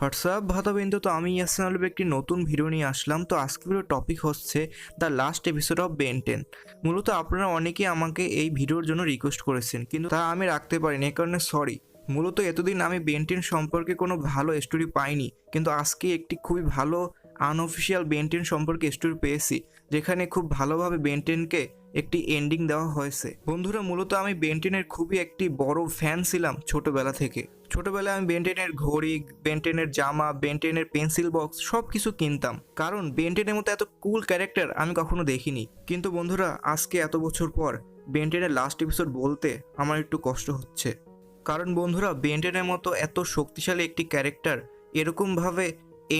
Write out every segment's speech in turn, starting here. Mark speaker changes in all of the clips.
Speaker 1: WhatsApp ভাতাবিন্দু, তো আমি ইয়াসিন আলম একটি নতুন ভিডিও নিয়ে আসলাম। তো আজকে ভিডিওর টপিক হচ্ছে the last episode of Ben 10। মূলত আপনারা অনেকেই আমাকে এই ভিডিওর জন্য রিকোয়েস্ট করেছেন, কিন্তু তা আমি রাখতে পারিনি, এই কারণে সরি। মূলত এতদিন আমি বেন 10 সম্পর্কে কোনো ভালো স্টোরি পাইনি, কিন্তু আজকে একটি খুবই ভালো আনঅফিসিয়াল বেন 10 সম্পর্কে স্টোরি পেয়েছি, যেখানে খুব ভালোভাবে বেন 10কে একটি এন্ডিং দেওয়া হয়েছে। বন্ধুরা, মূলত আমি বেন 10-এর খুবই একটি বড় ফ্যান ছিলাম ছোটবেলা থেকে। ছোটবেলায় আমি বেন 10-এর ঘড়ি, বেন 10-এর জামা, বেন 10-এর পেন্সিল বক্স সব কিছু কিনতাম, কারণ বেন 10-এর মতো এত কুল ক্যারেক্টার আমি কখনো দেখিনি। কিন্তু বন্ধুরা, আজকে এত বছর পর বেন 10-এর লাস্ট এপিসোড বলতে আমার একটু কষ্ট হচ্ছে, কারণ বন্ধুরা, বেন 10-এর মতো এত শক্তিশালী একটি ক্যারেক্টার এরকমভাবে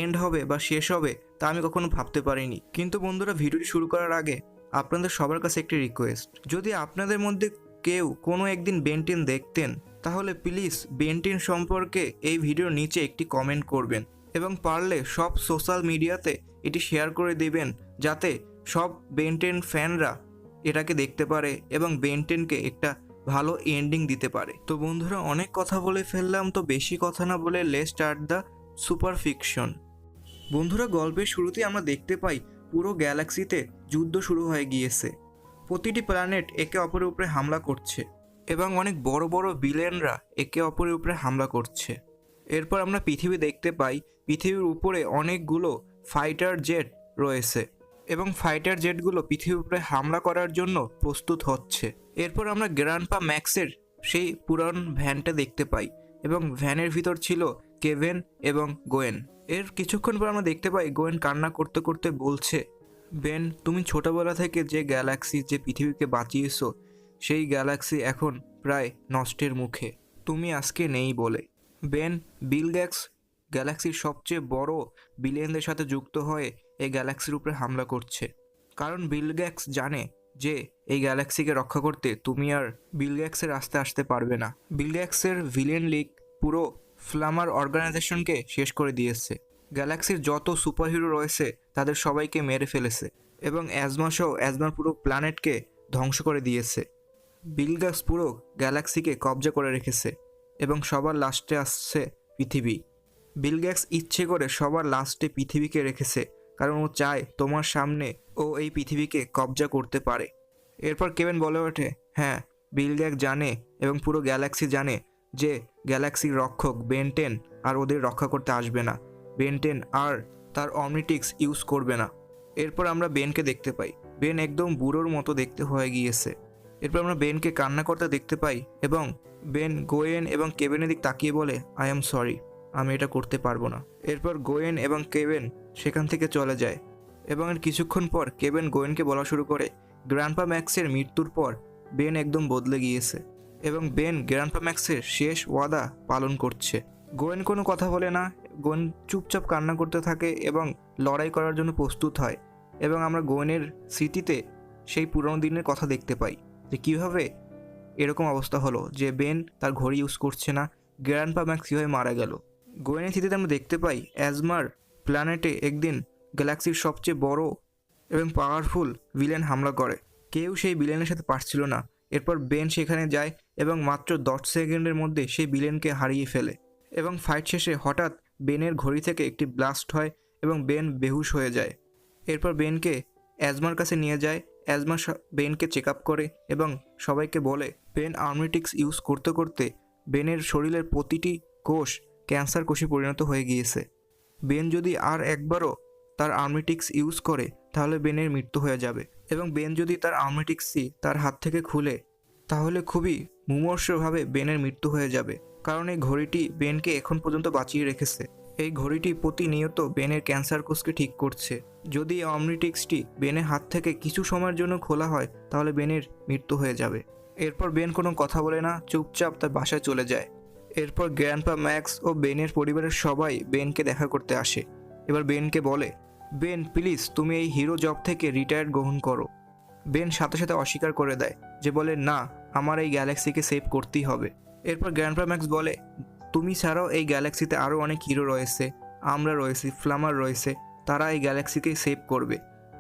Speaker 1: এন্ড হবে বা শেষ হবে তা আমি কখনো ভাবতে পারিনি। কিন্তু বন্ধুরা, ভিডিওটি শুরু করার আগে আপনাদের সবার কাছে একটি রিকোয়েস্ট, যদি আপনাদের মধ্যে কেউ কোনো একদিন বেন 10 দেখতেন, তাহলে প্লিজ বেন 10 সম্পর্কে এই ভিডিওর নিচে একটি কমেন্ট করবেন এবং পারলে সব সোশ্যাল মিডিয়াতে এটি শেয়ার করে দেবেন, যাতে সব বেন 10 ফ্যানরা এটাকে দেখতে পারে এবং বেন 10কে একটা ভালো এন্ডিং দিতে পারে। তো বন্ধুরা, অনেক কথা বলে ফেললাম, তো বেশি কথা না বলে let's start the super fiction. বন্ধুরা, গল্পের শুরুতেই আমরা দেখতে পাই পুরো গ্যালাক্সিতে যুদ্ধ শুরু হয়ে গিয়েছে। প্রতিটি প্ল্যানেট একে অপরের উপরে হামলা করছে এবং অনেক বড় বড় ভিলেনরা একে অপরের উপরে হামলা করছে। এরপর আমরা পৃথিবী দেখতে পাই, পৃথিবীর উপরে অনেকগুলো ফাইটার জেট রয়েছে এবং ফাইটার জেটগুলো পৃথিবীর উপরে হামলা করার জন্য প্রস্তুত হচ্ছে। এরপর আমরা গ্র্যান্ডপা ম্যাক্সের সেই পুরান ভ্যানটা দেখতে পাই এবং ভ্যানের ভিতর ছিল কেভেন এবং গোয়েন। এর কিছুক্ষণ পর আমরা দেখতে পাই গোয়েন কান্না করতে করতে বলছে, বেন, তুমি ছোটবেলা থেকে যে গ্যালাক্সি, যে পৃথিবীকে বাঁচিয়েছো, সেই গ্যালাক্সি এখন প্রায় নষ্টের মুখে, তুমি আজকে নেই বলে। বেন, বিল গেটস গ্যালাক্সির সবচেয়ে বড় বিলিয়নদের সাথে যুক্ত হয়ে এই গ্যালাক্সির উপরে হামলা করছে, কারণ বিল গেটস জানে যে এই গ্যালাক্সিকে রক্ষা করতে তুমি আর বিল গেটসের রাস্তায় আসতে পারবে না। বিল গেটসের ভিলেন লিগ পুরো ফ্লামার অর্গানাইজেশনকে শেষ করে দিয়েছে। গ্যালাক্সির যত সুপারহিরো রয়েছে তাদের সবাইকে মেরে ফেলেছে এবং অ্যাজমা সহ অ্যাজমার পুরো প্ল্যানেটকে ধ্বংস করে দিয়েছে। বিল গেটস পুরো গ্যালাক্সিকে কবজা করে রেখেছে এবং সবার লাস্টে আসছে পৃথিবী। বিল গেটস ইচ্ছে করে সবার লাস্টে পৃথিবীকে রেখেছে, কারণ ও চায় তোমার সামনে ও এই পৃথিবীকে কবজা করতে পারে। এরপর কেভেন বলে ওঠে, হ্যাঁ, বিল গেটস জানে এবং পুরো গ্যালাক্সি জানে যে গ্যালাক্সির রক্ষক বেন 10 আর ওদের রক্ষা করতে আসবে না। বেন 10 আর তার অমনিটিক্স ইউজ করবে না। এরপর আমরা বেনকে দেখতে পাই, বেন একদম বুড়োর মতো দেখতে হয়ে গিয়েছে। এরপর আমরা বেনকে কান্না করতে দেখতে পাই এবং বেন গোয়েন এবং কেভেনের দিক তাকিয়ে বলে, আই এম সরি, আমি এটা করতে পারবো না। এরপর গোয়েন এবং কেভেন সেখান থেকে চলে যায় এবং এর কিছুক্ষণ পর কেভেন গোয়েনকে বলা শুরু করে, গ্র্যান্ডপা ম্যাক্সের মৃত্যুর পর বেন একদম বদলে গিয়েছে এবং বেন গ্র্যান্ডপা ম্যাক্সের শেষ ওয়াদা পালন করছে। গোয়েন কোনো কথা বলে না, গোয়েন চুপচাপ কান্না করতে থাকে এবং লড়াই করার জন্য প্রস্তুত হয় এবং আমরা গোয়েনের স্মৃতিতে সেই পুরনো দিনের কথা দেখতে পাই, যে কীভাবে এরকম অবস্থা হলো যে বেন তার ঘড়ি ইউজ করছে না, গ্র্যান্ডপা ম্যাক্স কীভাবে মারা গেল। গোয়েনের স্মৃতিতে আমরা দেখতে পাই অ্যাজমার প্ল্যানেটে একদিন গ্যালাক্সির সবচেয়ে বড় এবং পাওয়ারফুল ভিলেন হামলা করে, কেউ সেই ভিলেনের সাথে পারছিল না। এরপর বেন সেখানে যায় এবং মাত্র 10 সেকেন্ডের মধ্যে সেই ভিলেনকে হারিয়ে ফেলে এবং ফাইট শেষে হঠাৎ বেনের ঘড়ি থেকে একটি ব্লাস্ট হয় এবং বেন বেহুশ হয়ে যায়। এরপর বেনকে অ্যাজমার কাছে নিয়ে যায়, অ্যাজমা বেনকে চেক আপ করে এবং সবাইকে বলে, বেন আর্মিটিক্স ইউজ করতে করতে বেনের শরীরের প্রতিটি কোষ ক্যান্সার কোষে পরিণত হয়ে গিয়েছে। বেন যদি আর একবারও তার আর্মিটিক্স ইউজ করে তাহলে বেনের মৃত্যু হয়ে যাবে এবং বেন যদি তার আর্মিটিক্সই তার হাত থেকে খুলে তাহলে খুবই মুমূর্ষভাবে বেনের মৃত্যু হয়ে যাবে, কারণ এই ঘড়িটি বেনকে এখন পর্যন্ত বাঁচিয়ে রেখেছে। এই ঘড়িটি প্রতিনিয়ত বেনের ক্যান্সার কোষকে ঠিক করছে। যদি এই অমনিটিক্সটি বেনের হাত থেকে কিছু সময়ের জন্য খোলা হয় তাহলে বেনের মৃত্যু হয়ে যাবে। এরপর বেন কোনো কথা বলে না, চুপচাপ তার বাসায় চলে যায়। এরপর গ্র্যান্ডপা ম্যাক্স ও বেনের পরিবারের সবাই বেনকে দেখা করতে আসে। এবার বেনকে বলে, বেন প্লিজ তুমি এই হিরো জব থেকে রিটায়ার গ্রহণ করো। বেন সাথে সাথে অস্বীকার করে দেয়, যে বলে, না, আমার এই গ্যালাক্সিকে সেভ করতেই হবে। এরপর গ্র্যান্ডপা ম্যাক্স বলে, তুমি ছাড়াও এই গ্যালাক্সিতে আরও অনেক হিরো রয়েছে, আমরা রয়েছি, ফ্লামার রয়েছে, তারা এই গ্যালাক্সিকে সেভ করবে।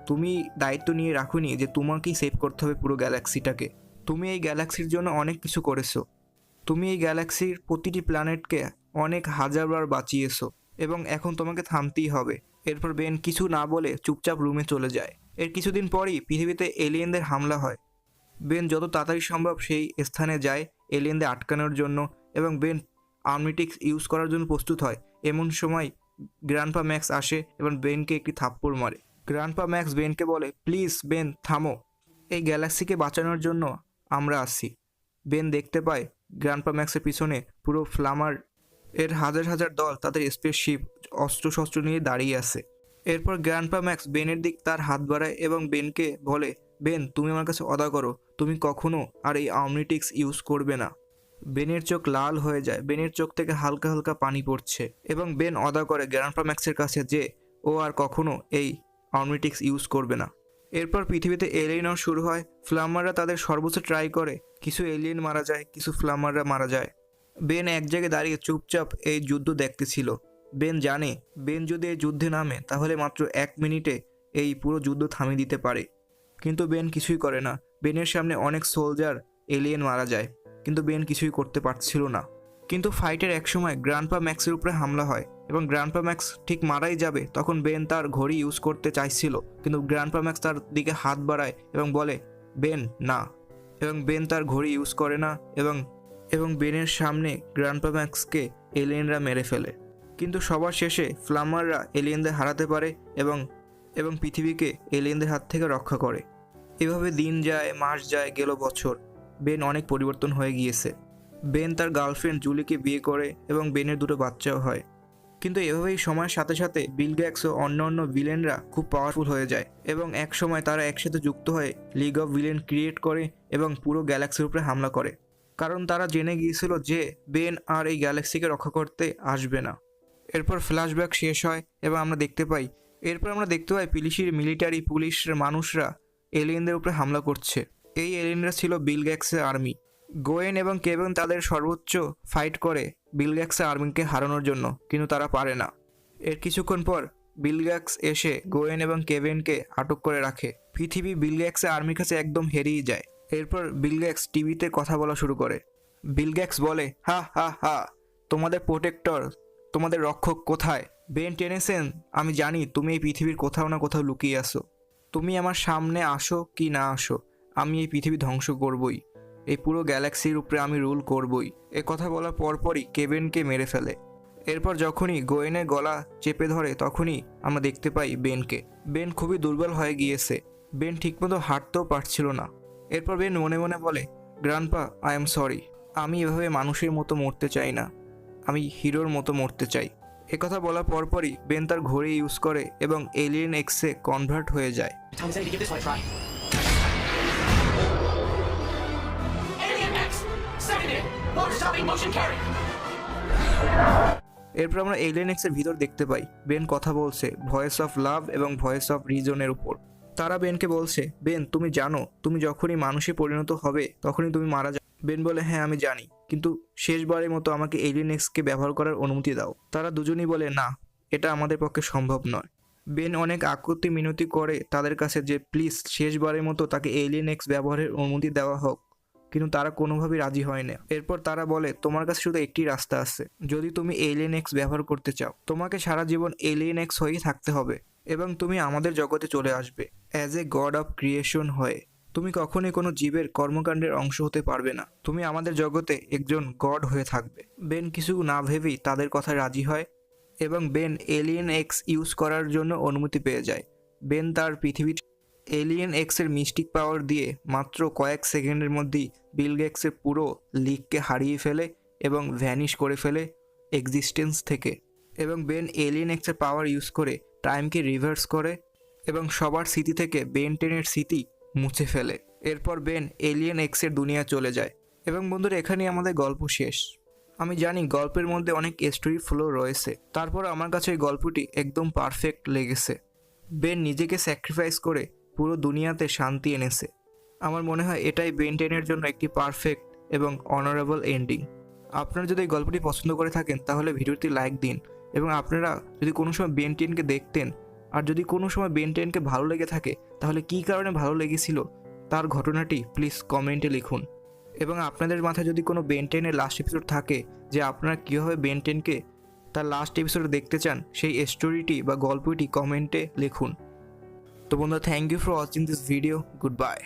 Speaker 1: তুমি দায়িত্ব নিয়ে রাখুনি যে তোমাকেই সেভ করতে হবে পুরো গ্যালাক্সিটাকে। তুমি এই গ্যালাক্সির জন্য অনেক কিছু করেছো, তুমি এই গ্যালাক্সির প্রতিটি প্ল্যানেটকে অনেক হাজারবার বাঁচিয়েছো এবং এখন তোমাকে থামতেই হবে। এরপর বেন কিছু না বলে চুপচাপ রুমে চলে যায়। এর কিছুদিন পরই পৃথিবীতে এলিয়েনদের হামলা হয়। বেন যত তাড়াতাড়ি সম্ভব সেই স্থানে যায় এলিয়েনদের আটকানোর জন্য, এবং বেন আর্মিটিক্স ইউজ করার জন্য প্রস্তুত হয়। এমন সময় গ্র্যান্ডপা ম্যাক্স আসে এবং বেনকে একটি থাপ্পড় মারে। গ্র্যান্ডপা ম্যাক্স বেনকে বলে, প্লিজ বেন থামো, এই গ্যালাক্সিকে বাঁচানোর জন্য আমরা আসছি। বেন দেখতে পায় গ্র্যান্ডপা ম্যাক্সের পিছনে পুরো ফ্লামার এর হাজার হাজার দল তাদের স্পেসশিপ অস্ত্রশস্ত্র নিয়ে দাঁড়িয়ে আছে। এরপর গ্র্যান্ডপা ম্যাক্স বেনের দিক তার হাত বাড়ায় এবং বেনকে বলে, বেন তুমি আমার কাছে অদা করো, তুমি কখনো আর এই অমনিটিক্স ইউজ করবে না। বেনের চোখ লাল হয়ে যায়, বেনের চোখ থেকে হালকা হালকা পানি পড়ছে এবং বেন অদা করে গ্র্যান্ডপা ম্যাক্সের কাছে যে ও আর কখনো এই অমনিটিক্স ইউজ করবে না। এরপর পৃথিবীতে এলিয়েন শুরু হয়। ফ্লামাররা তাদের সর্বোচ্চ ট্রাই করে, কিছু এলিয়েন মারা যায়, কিছু ফ্লামাররা মারা যায়। বেন এক জায়গায় দাঁড়িয়ে চুপচাপ এই যুদ্ধ দেখতেছিল। বেন জানে বেন যদি এই যুদ্ধে নামে তাহলে মাত্র 1 মিনিটে এই পুরো যুদ্ধ থামিয়ে দিতে পারে, কিন্তু বেন কিছুই করে না। বেনের সামনে অনেক সোলজার এলিয়েন মারা যায়, কিন্তু বেন কিছুই করতে পারছিল না। কিন্তু ফাইটের একসময় গ্র্যান্ডপা ম্যাক্সের উপরে হামলা হয় এবং গ্র্যান্ডপা ম্যাক্স ঠিক মারাই যাবে তখন বেন তার ঘড়ি ইউজ করতে চাইছিল, কিন্তু গ্র্যান্ডপা ম্যাক্স তার দিকে হাত বাড়ায় এবং বলে, বেন না। এবং বেন তার ঘড়ি ইউজ করে না এবং বেনের সামনে গ্র্যান্ডপা ম্যাক্সকে এলিয়েনরা মেরে ফেলে। কিন্তু সবার শেষে ফ্লামাররা এলিয়েনদের হারাতে পারে এবং পৃথিবীকে এলিয়েনদের হাত থেকে রক্ষা করে। এভাবে দিন যায়, মাস যায়, গেল বছর। বেন অনেক পরিবর্তন হয়ে গিয়েছে। বেন তার গার্লফ্রেন্ড জুলিকে বিয়ে করে এবং বেনের 2টো বাচ্চাও হয়। কিন্তু এভাবেই সময়ের সাথে সাথে বিল গ্যাটস ও অন্য ভিলেনরা খুব পাওয়ারফুল হয়ে যায় এবং এক সময় তারা একসাথে যুক্ত হয়ে লিগ অফ ভিলেন ক্রিয়েট করে এবং পুরো গ্যালাক্সির উপরে হামলা করে, কারণ তারা জেনে গিয়েছিল যে বেন আর এই গ্যালাক্সিকে রক্ষা করতে আসবে না। এরপর ফ্ল্যাশব্যাক শেষ হয় এবং আমরা দেখতে পাই পিলিশির মিলিটারি পুলিশের মানুষরা এলিয়েনদের উপরে হামলা করছে। এই এলিয়েনরা ছিল বিল গ্যাটসের আর্মি। গোয়েন এবং কেভিন তাদের সর্বোচ্চ ফাইট করে বিল গ্যাটসের আর্মিকে হারানোর জন্য, কিন্তু তারা পারে না। এর কিছুক্ষণ পর বিল গ্যাটস এসে গোয়েন এবং কেভিনকে আটক করে রাখে। পৃথিবী বিল গ্যাটসের আর্মির কাছে একদম হেরিয়ে যায়। এরপর বিল গ্যাটস টিভিতে কথা বলা শুরু করে। বিল গ্যাটস বলে, হা হা হা, তোমাদের প্রোটেক্টর, তোমাদের রক্ষক কোথায়? বেন টেনেসেন, আমি জানি তুমি এই পৃথিবীর কোথাও না কোথাও লুকিয়ে আসো। তুমি আমার সামনে আসো কি না আসো, আমি এই পৃথিবী ধ্বংস করবই, এই পুরো গ্যালাক্সির উপরে আমি রুল করবই। এ কথা বলার পরপরই কেভিনকে মেরে ফেলে। এরপর যখনই গোয়েনের গলা চেপে ধরে তখনই আমরা দেখতে পাই বেনকে। বেন খুবই দুর্বল হয়ে গিয়েছে। বেন ঠিকমতো হাঁটতেও পারছিল না। এরপর বেন মনে মনে বলে, গ্র্যান্ডপা, আই এম সরি, আমি এভাবে মানুষের মতো মরতে চাই না, আমি হিরোর মতো মরতে চাই। একথা বলার পরপরই বেন তার ঘড়ি ইউজ করে এবং এলিয়েন এক্সে কনভার্ট হয়ে যায়। এরপর আমরা এলিয়েন এক্সের ভিতর দেখতে পাই বেন কথা বলছে ভয়েস অফ লাভ এবং ভয়েস অফ রিজনের উপর। তারা বেনকে বলছে, বেন তুমি জানো তুমি যখনই মানুষে পরিণত হবে তখনই তুমি মারা যাবে। বেন বলে, হ্যাঁ আমি জানি, কিন্তু শেষবারের মতো আমাকে এলিয়েন এক্সকে ব্যবহার করার অনুমতি দাও। তারা দুজনই বলে, না, এটা আমাদের পক্ষে সম্ভব নয়। বেন অনেক আকুতি মিনতি করে তাদের কাছে যে প্লিজ শেষবারের মতো তাকে এলিয়েন এক্স ব্যবহারের অনুমতি দেওয়া হোক, কিন্তু তারা কোনোভাবেই রাজি হয় না। এরপর তারা বলে, তোমার কাছে শুধু একটি রাস্তা আছে, যদি তুমি এলিয়েন এক্স ব্যবহার করতে চাও তোমাকে সারা জীবন এলিয়েন এক্স হয়েই থাকতে হবে এবং তুমি আমাদের জগতে চলে আসবে as a god of creation হয়ে। তুমি কখনোই কোনো জীবের কর্মকাণ্ডের অংশ হতে পারবে না, তুমি আমাদের জগতে একজন গড হয়ে থাকবে। বেন কিছু না ভেবেই তাদের কথায় রাজি হয় এবং বেন এলিয়েন এক্স ইউজ করার জন্য অনুমতি পেয়ে যায়। বেন তার পৃথিবীর এলিয়েন এক্সের মিস্টিক পাওয়ার দিয়ে মাত্র কয়েক সেকেন্ডের মধ্যেই বিল গেটসের পুরো লিগকে হারিয়ে ফেলে এবং ভ্যানিশ করে ফেলে এক্সিস্টেন্স থেকে। এবং বেন এলিয়েন এক্সের পাওয়ার ইউজ করে টাইমকে রিভার্স করে এবং সবার স্মৃতি থেকে বেন 10-এর স্মৃতি মুছে ফেলে। এরপর বেন এলিয়েন এক্সের দুনিয়া চলে যায়। এবং বন্ধুরা, এখানেই আমাদের গল্প শেষ। আমি জানি গল্পের মধ্যে অনেক স্টোরি ফ্লো রয়েছে, তারপর আমার কাছে এই গল্পটি একদম পারফেক্ট লেগেছে। বেন নিজেকে স্যাক্রিফাইস করে পুরো দুনিয়াতে শান্তি এনেছে। আমার মনে হয় এটাই বেন 10-এর জন্য একটি পারফেক্ট এবং অনারেবল এন্ডিং। আপনারা যদি এই গল্পটি পছন্দ করে থাকেন তাহলে ভিডিওটি লাইক দিন, এবং আপনারা যদি কোনো সময় বেন 10কে দেখতেন আর যদি কোনো সময় বেন 10কে ভালো লেগে থাকে তাহলে কী কারণে ভালো লেগেছিল তার ঘটনাটি প্লিজ কমেন্টে লিখুন। এবং আপনাদের মাথায় যদি কোনো বেন 10-এর লাস্ট এপিসোড থাকে যে আপনারা কীভাবে বেন 10কে তার লাস্ট এপিসোড দেখতে চান, সেই স্টোরিটি বা গল্পটি কমেন্টে লিখুন। তো বন্ধুরা, thank you for watching this video. Good by.